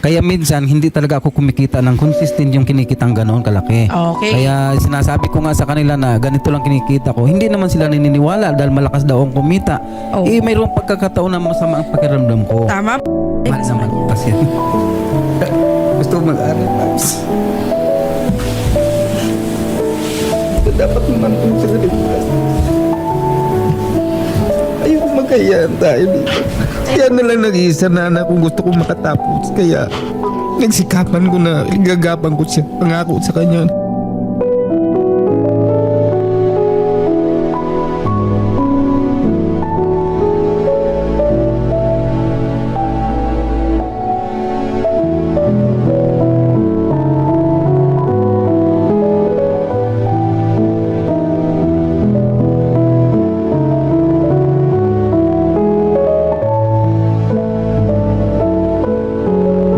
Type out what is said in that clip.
Kaya minsan hindi talaga ako kumikita ng consistent yung kinikitang ganoon kalaki. Okay. Kaya sinasabi ko nga sa kanila na ganito lang kinikita ko. Hindi naman sila naniniwala dahil malakas daw ang kumita. Oh. Mayroong pagkakataon na masama ang pakiramdam ko. Tama. Mahal naman kasi. Gusto ko mag-aral, Paps. Dapat naman kung sa Pilipinas. Ayoko magkayaan tayo dito. Kaya na lang nag-iisa na anak kung gusto kong makatapos. Kaya nagsikapan ko na igagapan ko siya. Pangako sa kanya.